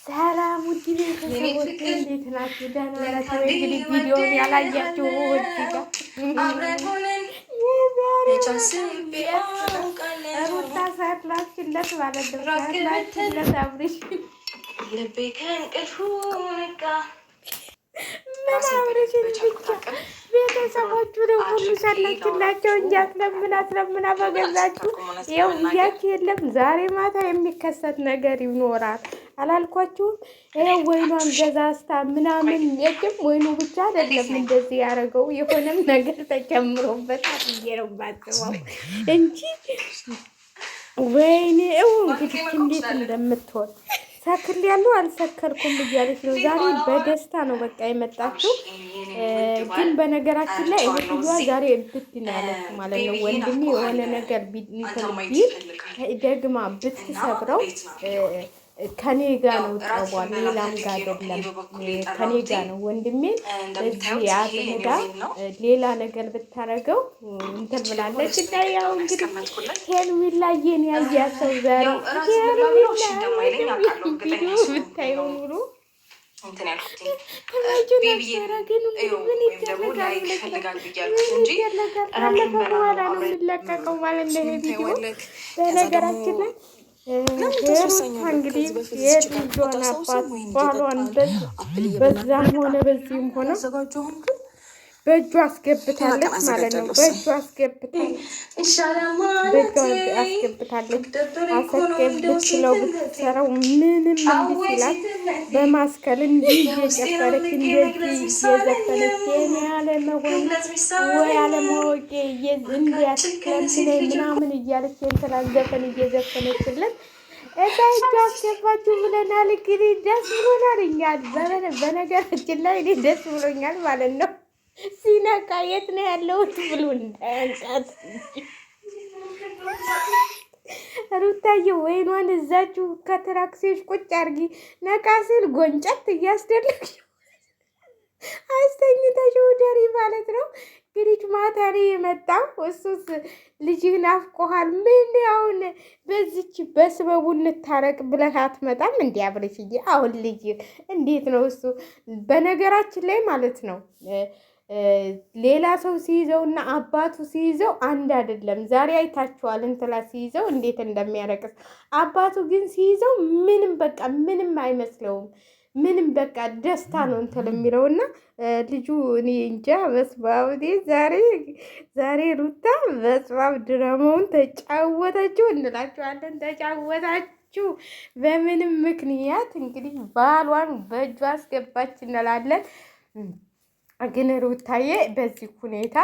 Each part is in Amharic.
ሰላም ውድ ቤተሰቦች እንዴት ናችሁ? ደህና ናችሁ? እንግዲህ ቪዲዮውን ያላያችሁ ሩታ ሰርላችለት ማለት ነው። ሰርላችለት አብርሽ ምን አብርሽን ብቻ ቤተሰቦቹ ደግሞ ሁሉ ሰላችላቸው እንጂ አስለምና በገዛችሁ ይኸው እያችሁ የለም። ዛሬ ማታ የሚከሰት ነገር ይኖራል አላልኳችሁም? ይኸው ወይኗን ገዛዝታ ምናምን የጭም ወይኑ ብቻ አይደለም እንደዚህ ያደረገው የሆነም ነገር ተጨምሮበታል ብዬ ነው የማስበው እንጂ ወይኔ እንግዲህ እንዴት እንደምትሆን ሰክል ያለው አልሰከርኩም እያለች ነው። ዛሬ በደስታ ነው በቃ የመጣችው። ግን በነገራችን ላይ እህትዋ ዛሬ እብድ ነው ያለችው ማለት ነው። ወንድሜ የሆነ ነገር ቢል ደግማ ብትሰብረው ከኔ ጋ ነው ጠቧል፣ ሌላም ጋ አይደለም። ከኔ ጋ ነው ወንድሜ እዚህ ያዝሄዳ ሌላ ነገር ብታረገው እንትን ብላለች። እና ያው እንግዲህ ሄርሜላዬን ያያሰው ዛሬ ብታየው ኑሮ በኋላ ነው የሚለቀቀው ማለት ነው ቪዲዮ በነገራችን ላይ እንግዲህ የልጇን አባት ባሏን በዛም ሆነ በዚህም ሆነ በእጇ አስገብታለች ማለት ነው። በእጇ አስገብታለች። አሰገብ ብትለው ብትሰራው ምንም እንዲህ ሲላት በማስከል እንዲህ እየጨፈረች እንደዚህ እየዘፈነች የኔ አለመሆን ወይ አለማወቄ እንዲያስለምነኝ ምናምን እያለች የእንትናን ዘፈን እየዘፈነችለት እዛ እጇ አስገባችሁ ብለናል። እንግዲህ ደስ ብሎናል። እኛል በነገራችን ላይ እኔ ደስ ብሎኛል ማለት ነው። ሲነቃ የት ነው ያለሁት ብሎ እንዳያንቃት ሩታዬ ወይኗን እዛችሁ ከትራክሲዎች ቁጭ አርጊ። ነቃ ሲል ጎንጨት እያስደለግሽ አስተኝተሽው ደሪ ማለት ነው። እንግዲህ ማታ ላይ የመጣው እሱስ ልጅህን አፍቆሃል። ምን አሁን በዚች በስበቡ እንታረቅ ብለህ አትመጣም? እንዲ አብረሽዬ አሁን ልጅ እንዴት ነው እሱ? በነገራችን ላይ ማለት ነው ሌላ ሰው ሲይዘው እና አባቱ ሲይዘው አንድ አይደለም። ዛሬ አይታችኋል እንትላ ሲይዘው እንዴት እንደሚያረቅስ። አባቱ ግን ሲይዘው ምንም በቃ ምንም አይመስለውም። ምንም በቃ ደስታ ነው እንትን የሚለውና ልጁ እኔ እንጃ በስባብ ዛሬ ሩታ በስባብ ድራማውን ተጫወተችው እንላችኋለን። ተጫወታችሁ በምንም ምክንያት እንግዲህ ባሏን በእጇ አስገባች እንላለን። ግን ሩታዬ በዚህ ሁኔታ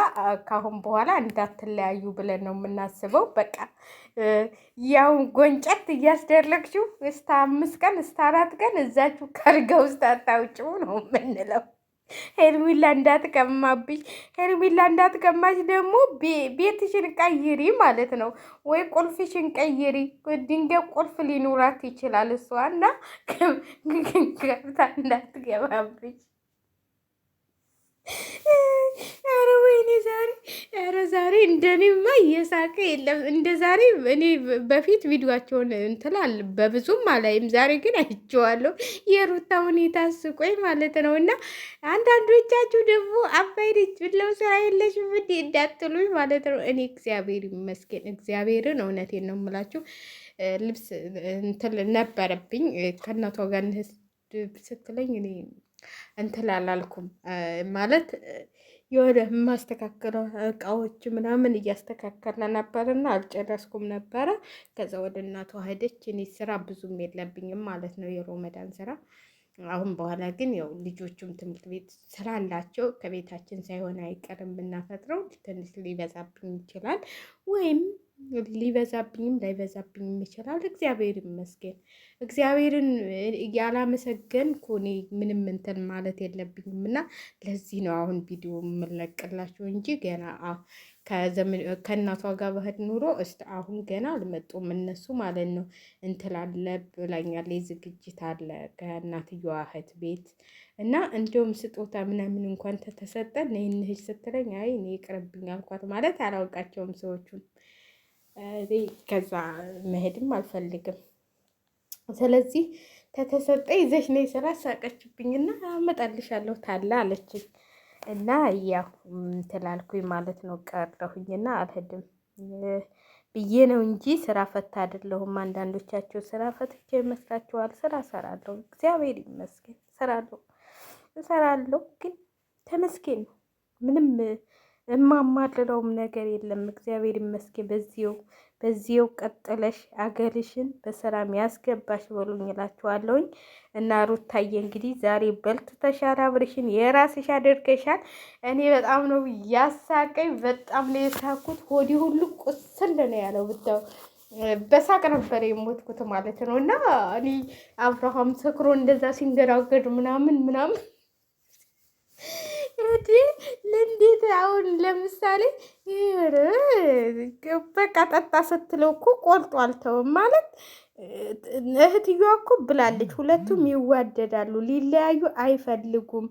ካሁን በኋላ እንዳትለያዩ ብለን ነው የምናስበው። በቃ ያው ጎንጨት እያስደረግችው እስከ 5 ቀን እስከ 4 ቀን እዛችሁ ከርጋ ውስጥ አታውጭው ነው የምንለው። ሄርሜላ እንዳትቀማብሽ። ሄርሜላ እንዳትቀማሽ ደግሞ ቤትሽን ቀይሪ ማለት ነው፣ ወይ ቁልፍሽን ቀይሪ። ድንገት ቁልፍ ሊኖራት ይችላል እሷ እና ገብታ እንዳትገባብሽ። ኧረ ወይኔ ዛሬ እንደኔማ እየሳቀ የለም እንደ ዛሬ። እኔ በፊት ቪዲዮቸውን እንትላል በብዙም አላይም፣ ዛሬ ግን አይቼዋለሁ። የሩታ ሁኔታ ስቆይ ማለት ነው። እና አንዳንዶቻችሁ ደግሞ አባይ ልጅ ብለው ስራ የለሽም እንዴ እንዳትሉኝ ማለት ነው። እኔ እግዚአብሔር ይመስገን እግዚአብሔርን እውነቴን ነው የምላችሁ። ልብስ እንትን ነበረብኝ ከእናቷ ጋር ስትለኝ እኔ እንትን አላልኩም ማለት የሆነ የማስተካከለው እቃዎች ምናምን እያስተካከልን ነበርና አልጨረስኩም ነበረ። ከዛ ወደ እናቷ ሄደች። እኔ ስራ ብዙም የለብኝም ማለት ነው የሮመዳን ስራ። አሁን በኋላ ግን ያው ልጆቹም ትምህርት ቤት ስራ አላቸው። ከቤታችን ሳይሆን አይቀርም ብናፈጥረው ትንሽ ሊበዛብኝ ይችላል ወይም ሊበዛብኝም ላይበዛብኝም ይችላል። እግዚአብሔር ይመስገን። እግዚአብሔርን ያላመሰገንኩ እኔ ምንም እንትን ማለት የለብኝም እና ለዚህ ነው አሁን ቪዲዮ የምለቅላችሁ እንጂ ገና ከእናቷ ጋር ባህድ ኑሮ አሁን ገና አልመጡም እነሱ ማለት ነው። እንትን አለ ብላኛለች፣ ዝግጅት አለ ከእናትየዋ እህት ቤት እና እንዲሁም ስጦታ ምናምን እንኳን ተሰጠን ይህን ስትለኝ አይ እኔ ይቅርብኝ አልኳት። ማለት አላውቃቸውም ሰዎቹን ከዛ መሄድም አልፈልግም። ስለዚህ ተተሰጠ ይዘሽ ነይ ስራ ሳቀችብኝና አመጣልሻለሁ ታላ አለችኝ። እና ያው ትላልኩኝ ማለት ነው ቀረሁኝና አልሄድም ብዬ ነው እንጂ ስራ ፈታ አይደለሁም። አንዳንዶቻቸው ስራ ፈትቼ ይመስላችኋል? ስራ እሰራለሁ፣ እግዚአብሔር ይመስገን እሰራለሁ። ግን ተመስገን ነው ምንም እማማርረውም ነገር የለም። እግዚአብሔር ይመስገን። በዚው ቀጥለሽ አገርሽን በሰላም ያስገባሽ በሉኝ እላችኋለሁኝ። እና ሩታዬ እንግዲህ ዛሬ በልትተሻል፣ አብርሽን የራስሽ አድርገሻል። እኔ በጣም ነው ያሳቀኝ፣ በጣም ነው የሳኩት። ሆዲ ሁሉ ቁስል ነው ያለው ብታው በሳቅ ነበር የሞትኩት ማለት ነው። እና እኔ አብርሃም ሰክሮ እንደዛ ሲንገራገድ ምናምን ለእንዴት አሁን ለምሳሌ በቃ ጠጣ ስትለው እኮ ቆርጦ አልተውም ማለት እህትዮዋ እኮ ብላለች። ሁለቱም ይዋደዳሉ፣ ሊለያዩ አይፈልጉም፣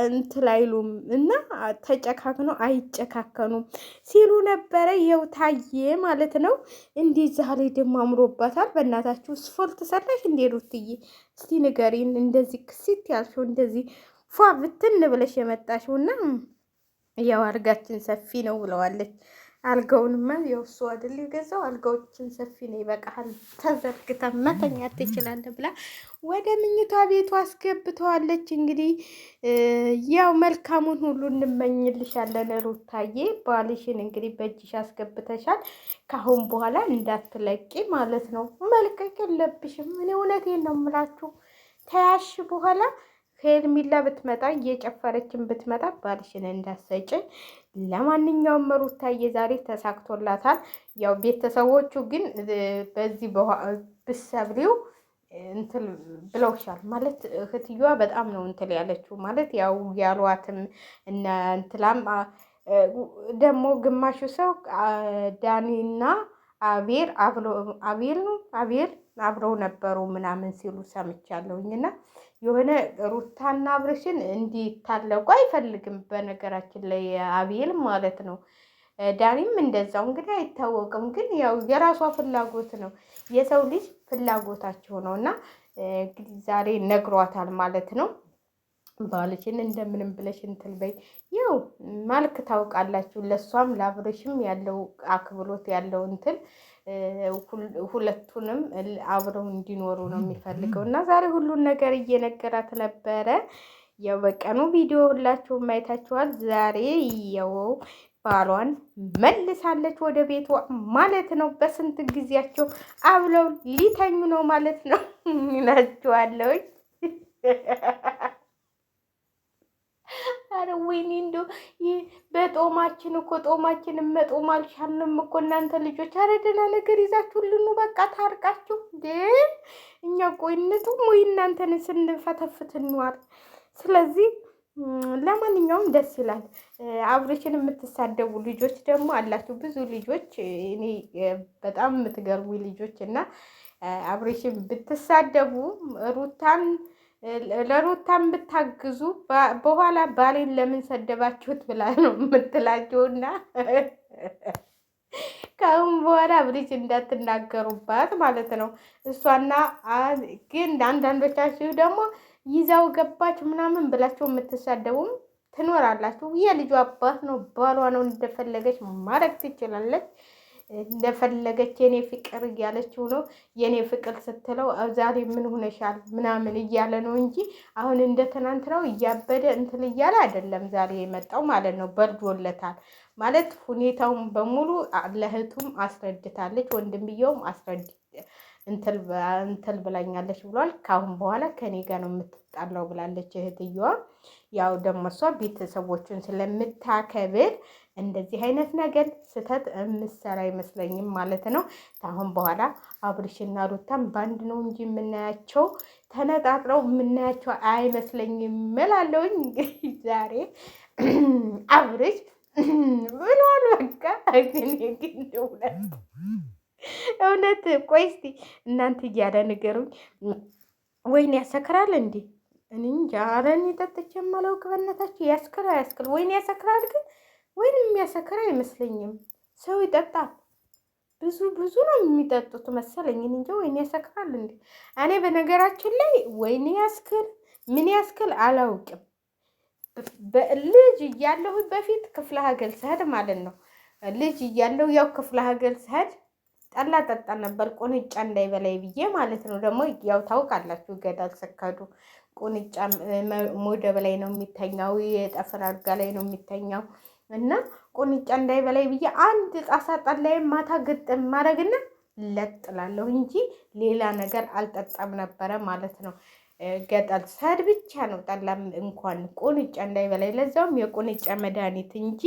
እንትን አይሉም እና ተጨካክነው አይጨካከኑም ሲሉ ነበረ። ይኸው ታየ ማለት ነው። እንዴት ዛሬ ደግሞ አምሮባታል። በእናታችሁ ስፖርት ሰራሽ እንዴ ሩትዬ? እስቲ ንገሪን። እንደዚህ ክሲት ያልሽው እንደዚህ ፏ ብትን ብለሽ የመጣሽው እና ያው አልጋችን ሰፊ ነው ብለዋለች። አልጋውንማ ያው እሱ አይደል የገዛው፣ አልጋዎችን ሰፊ ነው ይበቃሃል፣ ተዘርግታ መተኛት ትችላለህ ብላ ወደ ምኝታ ቤቱ አስገብተዋለች። እንግዲህ ያው መልካሙን ሁሉ እንመኝልሻለን ሩታዬ። ባልሽን እንግዲህ በእጅሽ አስገብተሻል። ካሁን በኋላ እንዳትለቂ ማለት ነው። መልቀቅ የለብሽም። እኔ እውነቴን ነው የምላችሁ። ተያሽ በኋላ ሄርሜላ ብትመጣ እየጨፈረችን ብትመጣ ባልሽን እንዳሰጭ። ለማንኛውም ሩታዬ ዛሬ ተሳክቶላታል። ያው ቤተሰቦቹ ግን በዚህ ብሰብሪው እንትን ብለውሻል ማለት እህትዮዋ በጣም ነው እንትን ያለችው ማለት ያው ያሏትም እነ እንትላም ደግሞ ግማሹ ሰው ዳኒና አቤል አብረው ነበሩ ምናምን ሲሉ ሰምቻለሁኝና የሆነ ሩታና አብርሽን እንዲታለቁ አይፈልግም። በነገራችን ላይ አቤል ማለት ነው። ዳኒም እንደዛው እንግዲህ አይታወቅም፣ ግን ያው የራሷ ፍላጎት ነው። የሰው ልጅ ፍላጎታቸው ነው እና እንግዲህ ዛሬ ነግሯታል ማለት ነው። ባልሽን እንደምንም ብለሽ እንትን በይ። ያው ማልክ ታውቃላችሁ፣ ለሷም ለአብርሽም ያለው አክብሮት ያለው እንትን ሁለቱንም አብረው እንዲኖሩ ነው የሚፈልገው እና ዛሬ ሁሉን ነገር እየነገራት ነበረ። ያው በቀኑ ቪዲዮ ሁላችሁም አይታችኋል። ዛሬ ያው ባሏን መልሳለች ወደ ቤቷ ማለት ነው። በስንት ጊዜያቸው አብለው ሊተኙ ነው ማለት ነው እላችኋለሁ። አረ ወይኔ እንደው በጦማችን እኮ ጦማችንን መጦም አልቻልንም እኮ እናንተ ልጆች። አረ ደህና ነገር ይዛችሁልን በቃ ታርቃችሁ እንዴ። እኛ ቆይ እንጡም ወይ እናንተን ስንፈተፍት እንዋል። ስለዚህ ለማንኛውም ደስ ይላል። አብርሽን የምትሳደቡ ልጆች ደግሞ አላችሁ ብዙ ልጆች። እኔ በጣም የምትገርሙ ልጆች እና አብርሽን ብትሳደቡ ለሩታን ብታግዙ በኋላ ባሌን ለምን ሰደባችሁት ብላ ነው የምትላቸውና ከአሁን በኋላ አብርሽ እንዳትናገሩባት ማለት ነው። እሷና ግን አንዳንዶቻችሁ ደግሞ ይዛው ገባች ምናምን ብላችሁ የምትሳደቡም ትኖራላችሁ። የልጁ አባት ነው፣ ባሏ ነው፣ እንደፈለገች ማድረግ ትችላለች። እንደፈለገች የኔ ፍቅር እያለችው ነው። የኔ ፍቅር ስትለው ዛሬ ምን ሆነሻል ምናምን እያለ ነው እንጂ አሁን እንደ ትናንት ነው እያበደ እንትን እያለ አይደለም ዛሬ የመጣው ማለት ነው። በርዶለታል ማለት ሁኔታውን በሙሉ ለእህቱም አስረድታለች። ወንድምየውም እንትን ብላኛለች ብሏል። ካሁን በኋላ ከኔ ጋር ነው የምትጣላው ብላለች እህትየዋ። ያው ደግሞ እሷ ቤተሰቦቹን ስለምታከብር እንደዚህ አይነት ነገር ስህተት የምትሰራ አይመስለኝም ማለት ነው። ከአሁን በኋላ አብርሽና ሩታን በአንድ ነው እንጂ የምናያቸው ተነጣጥረው የምናያቸው አይመስለኝም እላለሁኝ። እንግዲህ ዛሬ አብርሽ ብሏል በቃ ግን እውነት ቆይ እስኪ እናንተ እያለ ንገሩኝ። ወይኔ ያሰክራል እንዴ? እኔ እንጃ። ኧረ እኔ ጠጥቼ የማላውቅ በእናታችሁ ያስክራል። ወይኔ ያሰክራል ግን ወይንም የሚያሰክር አይመስለኝም። ሰው ይጠጣል፣ ብዙ ነው የሚጠጡት መሰለኝ እንጂ ወይኔ ያሰክራል እንዴ! እኔ በነገራችን ላይ ወይኔ ያስክል ምን ያስክል አላውቅም። ልጅ እያለሁ በፊት ክፍለ ሀገር ስሄድ ማለት ነው ልጅ እያለሁ ያው ክፍለ ሀገር ስሄድ ጠላ ጠጣ ነበር ቁንጫ እንዳይበላይ ብዬ ማለት ነው። ደግሞ ያው ታውቃላችሁ ገዳል ሰካዱ ቁንጫ ሞደብ ላይ ነው የሚተኛው፣ የጠፍር አልጋ ላይ ነው የሚተኛው። እና ቁንጫ እንዳይበላይ ብዬ አንድ ጣሳ ጠላዬ ማታ ግጥም ማድረግና ለጥላለሁ እንጂ ሌላ ነገር አልጠጣም ነበረ ማለት ነው። ገጠር ሰድ ብቻ ነው ጠላም እንኳን ቁንጫ እንዳይበላይ ለዛውም የቁንጫ መድኃኒት እንጂ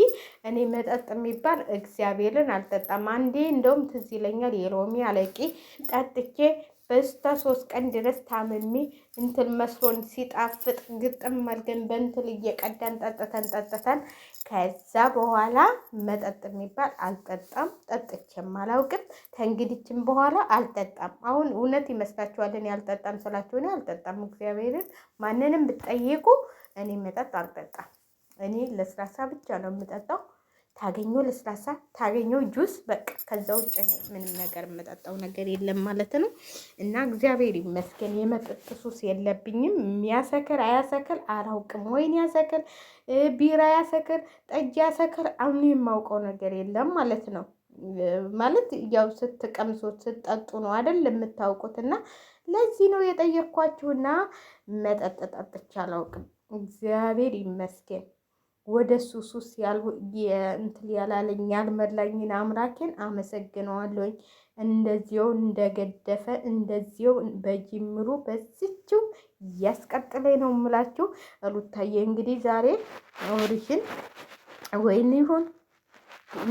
እኔ መጠጥ የሚባል እግዚአብሔርን አልጠጣም። አንዴ እንደውም ትዝ ይለኛል የሎሚ አለቂ ጠጥቼ በስተ 3 ቀን ድረስ ታምሜ እንትን መስሎን ሲጣፍጥ ግጥም አድርገን በእንትን እየቀዳን ጠጥተን ከዛ በኋላ መጠጥ የሚባል አልጠጣም፣ ጠጥቼም አላውቅም። ከእንግዲችም በኋላ አልጠጣም። አሁን እውነት ይመስላችኋል እኔ አልጠጣም ስላችሁ? እኔ አልጠጣም። እግዚአብሔርን ማንንም ብትጠይቁ እኔ መጠጥ አልጠጣም። እኔ ለስላሳ ብቻ ነው የምጠጣው። ታገኘው ለስላሳ ታገኘው ጁስ በቃ ከዛ ውጭ ምንም ነገር የምጠጣው ነገር የለም ማለት ነው። እና እግዚአብሔር ይመስገን የመጠጥ ሱስ የለብኝም። የሚያሰክር አያሰክር አላውቅም። ወይን ያሰክር፣ ቢራ ያሰክር፣ ጠጅ ያሰክር አሁን የማውቀው ነገር የለም ማለት ነው። ማለት ያው ስትቀምሱት ስትጠጡ ነው አይደል የምታውቁት። እና ለዚህ ነው የጠየኳችሁና መጠጥ ጠጥቼ አላውቅም። እግዚአብሔር ይመስገን። ወደ ሱስ እንትን ያላለኝ ያልመላኝን አምላኬን አመሰግነዋለሁኝ። እንደዚያው እንደገደፈ እንደዚያው በጅምሩ በዚችው እያስቀጥለኝ ነው የምላችሁ። ሩታዬ እንግዲህ ዛሬ አውሪሽን ወይን ይሁን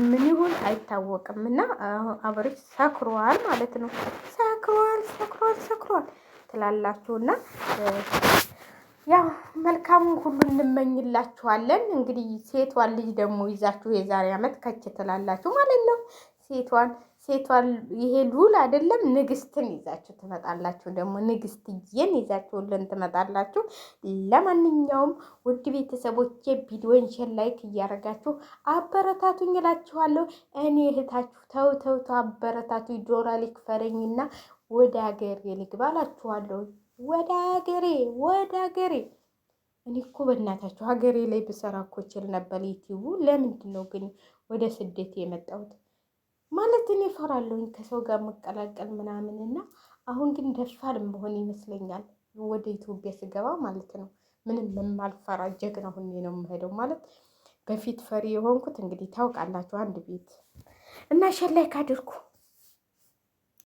ምን ይሁን አይታወቅም እና አብርሽ ሰክሯል ማለት ነው። ሰክሯል ትላላችሁና ያው መልካሙን ሁሉ እንመኝላችኋለን። እንግዲህ ሴቷን ልጅ ደግሞ ይዛችሁ የዛሬ ዓመት ከች ትላላችሁ ማለት ነው። ሴቷን ይሄ ሉል አይደለም ንግስትን ይዛችሁ ትመጣላችሁ። ደግሞ ንግስትዬን ይዛችሁልን ትመጣላችሁ። ለማንኛውም ውድ ቤተሰቦቼ ቪዲዮን ሼር ላይክ እያደረጋችሁ አበረታቱኝ እላችኋለሁ። እኔ እህታችሁ ተው አበረታቱኝ። ዶላር ይክፈለኝና ወደ ሀገሬ ልግባ እላችኋለሁ። ወደ ሀገሬ እኔ እኮ በእናታችሁ ሀገሬ ላይ ብሰራ እኮ እችል ነበር ዩቲዩቡ። ለምንድን ነው ግን ወደ ስደት የመጣሁት? ማለት እኔ እፈራለሁኝ ከሰው ጋር መቀላቀል ምናምን እና አሁን ግን ደፋር መሆን ይመስለኛል ወደ ኢትዮጵያ ስገባ ማለት ነው። ምንም የማልፈራ ጀግና ሁኜ ነው የምሄደው። ማለት በፊት ፈሪ የሆንኩት እንግዲህ ታውቃላችሁ። አንድ ቤት እና ሼር ላይክ አድርጉ።